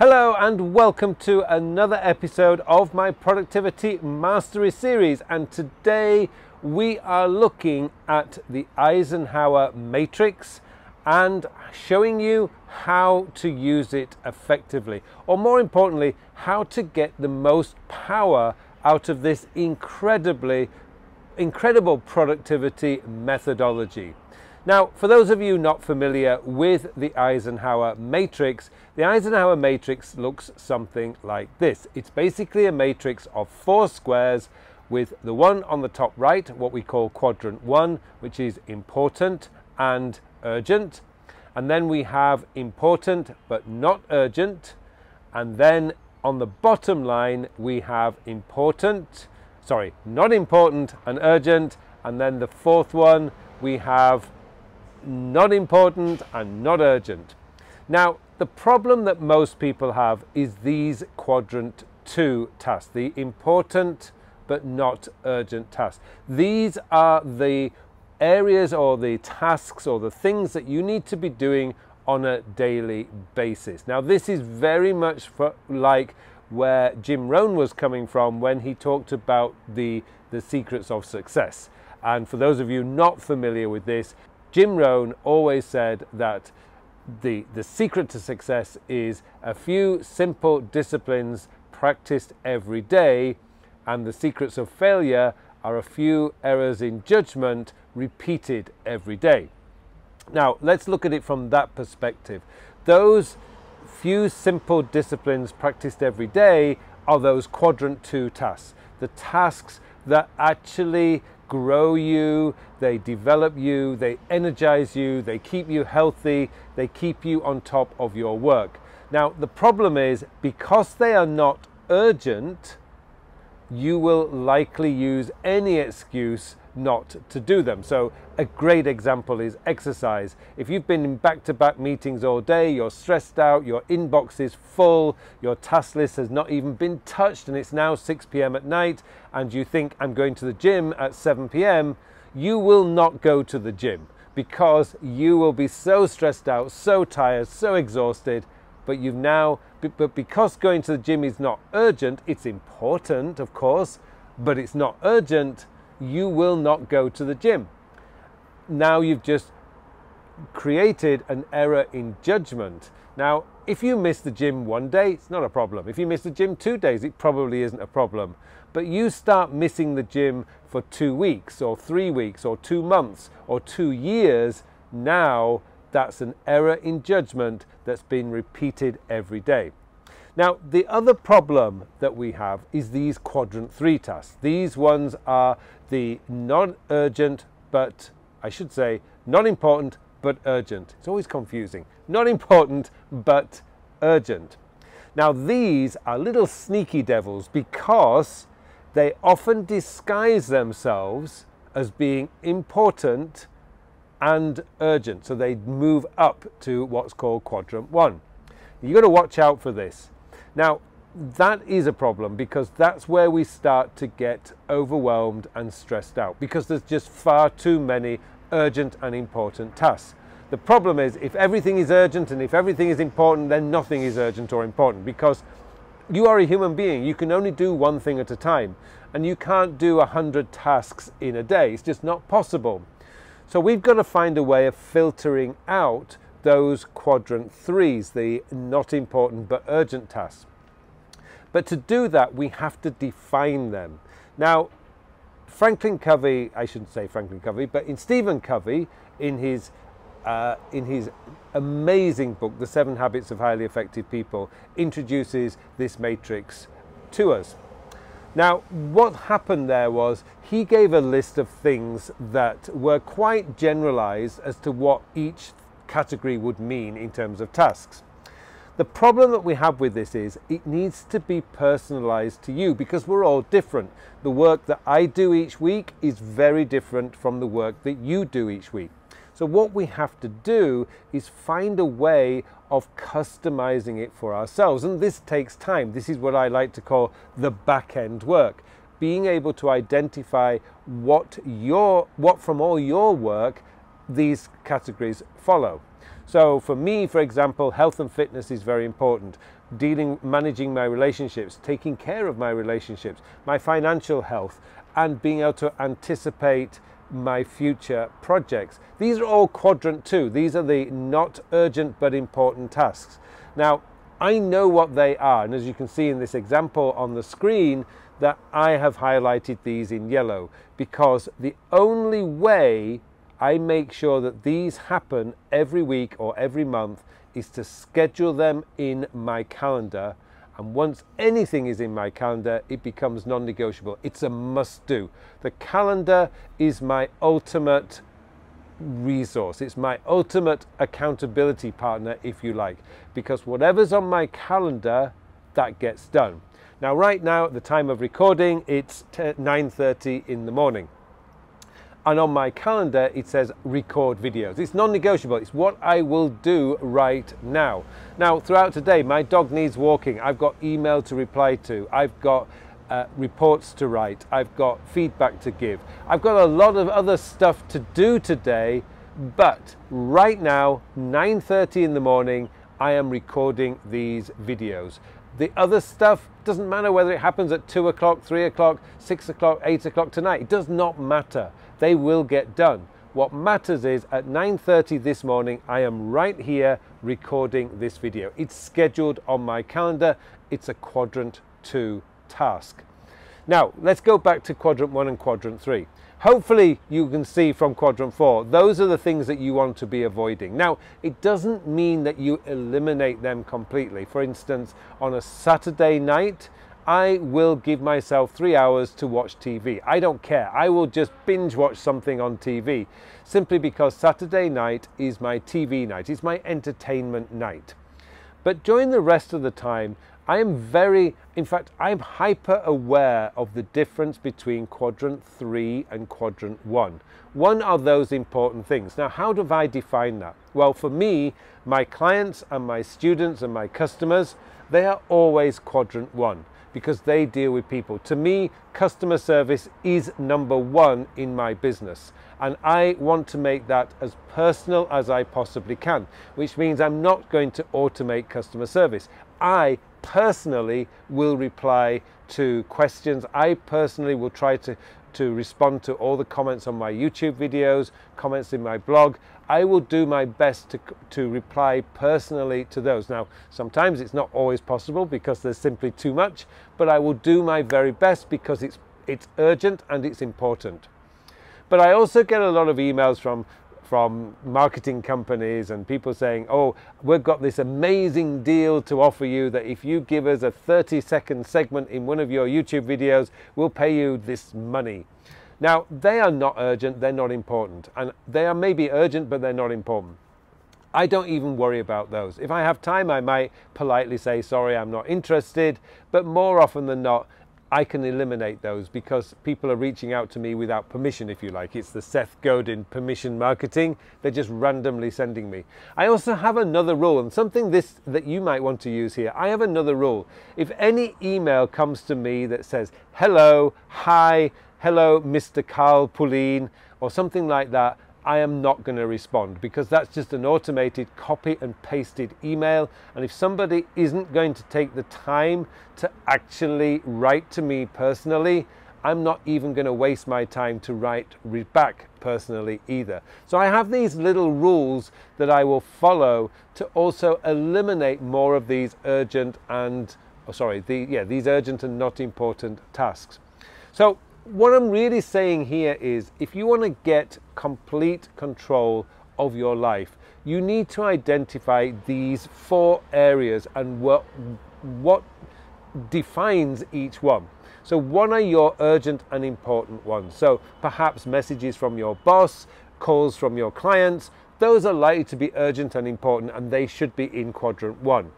Hello and welcome to another episode of my Productivity Mastery series, and today we are looking at the Eisenhower Matrix and showing you how to use it effectively, or more importantly, how to get the most power out of this incredible productivity methodology. Now, for those of you not familiar with the Eisenhower Matrix, the Eisenhower Matrix looks something like this. It's basically a matrix of 4 squares with the one on the top right, what we call quadrant 1, which is important and urgent. And then we have important but not urgent. And then on the bottom line, we have not important and urgent. And then the fourth one, we have not important and not urgent. Now, the problem that most people have is these quadrant 2 tasks, the important but not urgent tasks. These are the areas or the tasks or the things that you need to be doing on a daily basis. Now, this is very much like where Jim Rohn was coming from when he talked about the secrets of success. And for those of you not familiar with this, Jim Rohn always said that the secret to success is a few simple disciplines practiced every day, and the secrets of failure are a few errors in judgment repeated every day. Now, let's look at it from that perspective. Those few simple disciplines practiced every day are those quadrant 2 tasks, the tasks that actually grow you, they develop you, they energize you, they keep you healthy, they keep you on top of your work. Now, the problem is, because they are not urgent, you will likely use any excuse not to do them. So a great example is exercise. If you've been in back-to-back meetings all day, you're stressed out, your inbox is full, your task list has not even been touched, and it's now 6 p.m. at night, and you think, I'm going to the gym at 7 p.m, you will not go to the gym because you will be so stressed out, so tired, so exhausted. But because going to the gym is not urgent, it's important, of course, but it's not urgent, you will not go to the gym. Now you've just created an error in judgment. Now, if you miss the gym one day, it's not a problem. If you miss the gym 2 days, it probably isn't a problem. But you start missing the gym for 2 weeks or 3 weeks or 2 months or 2 years, now that's an error in judgment that's been repeated every day. Now, the other problem that we have is these quadrant 3 tasks. These ones are the non-urgent, but I should say not important but urgent. It's always confusing. Not important but urgent. Now, these are little sneaky devils because they often disguise themselves as being important and urgent. So they move up to what's called quadrant 1. You've got to watch out for this. Now, that is a problem because that's where we start to get overwhelmed and stressed out, because there's just far too many urgent and important tasks. The problem is, if everything is urgent and if everything is important, then nothing is urgent or important, because you are a human being. You can only do one thing at a time, and you can't do 100 tasks in a day. It's just not possible. So we've got to find a way of filtering out those quadrant 3s, the not important but urgent tasks. But to do that, we have to define them. Now, Franklin Covey, I shouldn't say Franklin Covey, but in Stephen Covey, in his amazing book, The 7 Habits of Highly Effective People, introduces this matrix to us. Now, what happened there was he gave a list of things that were quite generalized as to what each category would mean in terms of tasks. The problem that we have with this is it needs to be personalized to you, because we're all different. The work that I do each week is very different from the work that you do each week. So what we have to do is find a way of customizing it for ourselves. And this takes time. This is what I like to call the back-end work. Being able to identify what from all your work these categories follow. So for me, for example, health and fitness is very important. Managing my relationships, taking care of my relationships, my financial health, and being able to anticipate my future projects. These are all quadrant 2. These are the not urgent but important tasks. Now, I know what they are, and as you can see in this example on the screen, that I have highlighted these in yellow, because the only way I make sure that these happen every week or every month is to schedule them in my calendar. And once anything is in my calendar, it becomes non-negotiable. It's a must-do. The calendar is my ultimate resource. It's my ultimate accountability partner, if you like, because whatever's on my calendar, that gets done. Now, right now, at the time of recording, it's 9:30 in the morning. And on my calendar, it says record videos. It's non-negotiable. It's what I will do right now. Now, throughout today, my dog needs walking. I've got email to reply to. I've got reports to write. I've got feedback to give. I've got a lot of other stuff to do today. But right now, 9:30 in the morning, I am recording these videos. The other stuff doesn't matter whether it happens at 2 o'clock, 3 o'clock, 6 o'clock, 8 o'clock tonight. It does not matter. They will get done. What matters is at 9:30 this morning, I am right here recording this video. It's scheduled on my calendar. It's a quadrant 2 task. Now, let's go back to quadrant 1 and quadrant 3. Hopefully you can see from quadrant 4, those are the things that you want to be avoiding. Now, it doesn't mean that you eliminate them completely. For instance, on a Saturday night, I will give myself 3 hours to watch TV. I don't care. I will just binge watch something on TV, simply because Saturday night is my TV night. It's my entertainment night. But during the rest of the time, I'm hyper aware of the difference between quadrant 3 and quadrant 1. One are those important things. Now, how do I define that? Well, for me, my clients and my students and my customers, they are always quadrant 1, because they deal with people. To me, customer service is number 1 in my business. And I want to make that as personal as I possibly can, which means I'm not going to automate customer service. I personally will reply to questions. I personally will try to respond to all the comments on my YouTube videos, comments in my blog. I will do my best to reply personally to those. Now, sometimes it's not always possible because there's simply too much, but I will do my very best because it's urgent and it's important. But I also get a lot of emails from marketing companies and people saying, oh, we've got this amazing deal to offer you that if you give us a 30-second segment in one of your YouTube videos, we'll pay you this money. Now, they are not urgent, they're not important. And they are maybe urgent, but they're not important. I don't even worry about those. If I have time, I might politely say, sorry, I'm not interested. But more often than not, I can eliminate those because people are reaching out to me without permission, if you like. It's the Seth Godin permission marketing. They're just randomly sending me. I also have another rule, and something that you might want to use here. I have another rule. If any email comes to me that says, hello, hi, hello, Mr. Carl Pullein, or something like that, I am not going to respond because that's just an automated copy and pasted email. And if somebody isn't going to take the time to actually write to me personally, I'm not even going to waste my time to write back personally either. So I have these little rules that I will follow to also eliminate more of these urgent and, these urgent and not important tasks. So what I'm really saying here is, if you want to get complete control of your life, you need to identify these 4 areas and what defines each one. So what are your urgent and important ones? So perhaps messages from your boss, calls from your clients, those are likely to be urgent and important, and they should be in quadrant 1.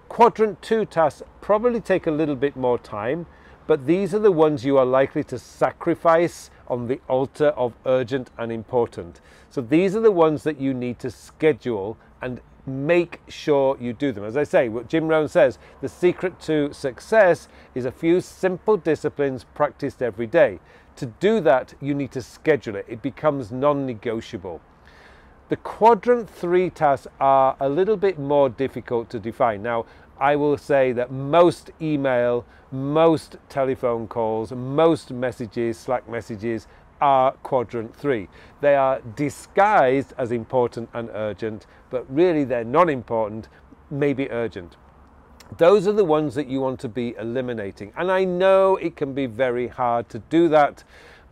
Quadrant 2 tasks probably take a little bit more time, but these are the ones you are likely to sacrifice on the altar of urgent and important. So these are the ones that you need to schedule and make sure you do them. As I say, what Jim Rohn says, the secret to success is a few simple disciplines practiced every day. To do that, you need to schedule it. It becomes non-negotiable. The quadrant 3 tasks are a little bit more difficult to define. Now, I will say that most email, most telephone calls, most messages, Slack messages are quadrant 3. They are disguised as important and urgent, but really they're not important, maybe urgent. Those are the ones that you want to be eliminating. And I know it can be very hard to do that,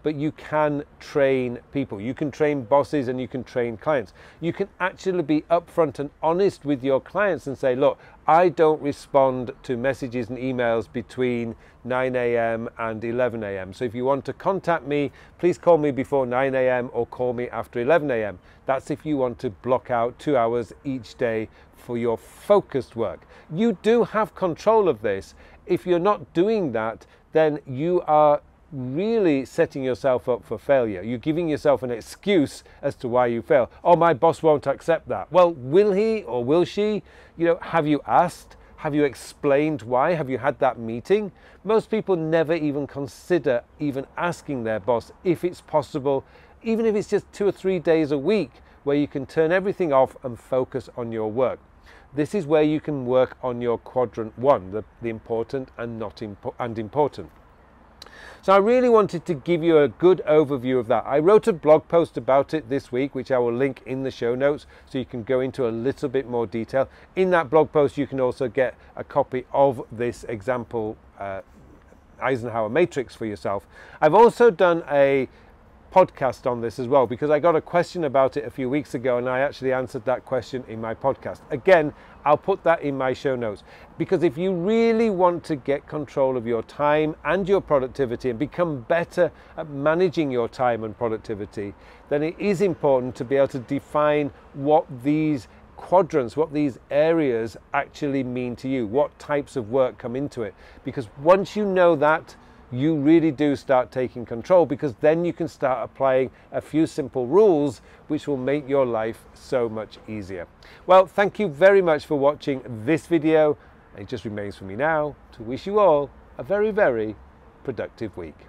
but you can train people. You can train bosses and you can train clients. You can actually be upfront and honest with your clients and say, look, I don't respond to messages and emails between 9 a.m. and 11 a.m. So if you want to contact me, please call me before 9 a.m. or call me after 11 a.m. That's if you want to block out 2 hours each day for your focused work. You do have control of this. If you're not doing that, then you are really setting yourself up for failure. You're giving yourself an excuse as to why you fail. Oh, my boss won't accept that. Well, will he or will she? You know, have you asked? Have you explained why? Have you had that meeting? Most people never even consider even asking their boss if it's possible, even if it's just 2 or 3 days a week where you can turn everything off and focus on your work. This is where you can work on your quadrant 1, the important and not important. So I really wanted to give you a good overview of that. I wrote a blog post about it this week, which I will link in the show notes, so you can go into a little bit more detail. In that blog post, you can also get a copy of this example Eisenhower Matrix for yourself. I've also done a podcast on this as well, because I got a question about it a few weeks ago and I actually answered that question in my podcast. Again, I'll put that in my show notes, because if you really want to get control of your time and your productivity and become better at managing your time and productivity, then it is important to be able to define what these quadrants, what these areas actually mean to you, what types of work come into it. Because once you know that, you really do start taking control, because then you can start applying a few simple rules which will make your life so much easier. Well, thank you very much for watching this video. It just remains for me now to wish you all a very, very productive week.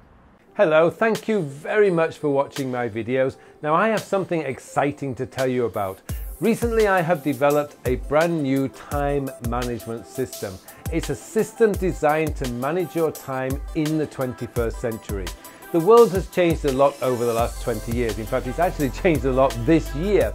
Hello, thank you very much for watching my videos. Now I have something exciting to tell you about. Recently I have developed a brand new time management system. It's a system designed to manage your time in the 21st century. The world has changed a lot over the last 20 years. In fact, it's actually changed a lot this year.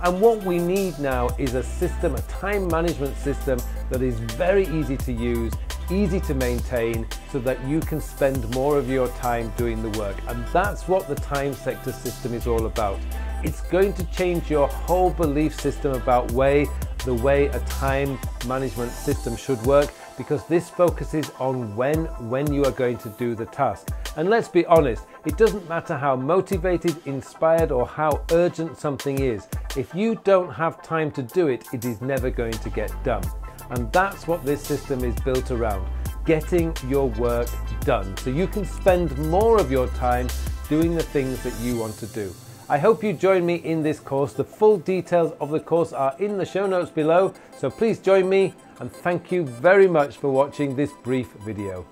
And what we need now is a system, a time management system that is very easy to use, easy to maintain, so that you can spend more of your time doing the work. And that's what the time sector system is all about. It's going to change your whole belief system about the way a time management system should work, because this focuses on when you are going to do the task. And let's be honest, it doesn't matter how motivated, inspired, or how urgent something is. If you don't have time to do it, it is never going to get done. And that's what this system is built around, getting your work done, so you can spend more of your time doing the things that you want to do. I hope you join me in this course. The full details of the course are in the show notes below, so please join me, and thank you very much for watching this brief video.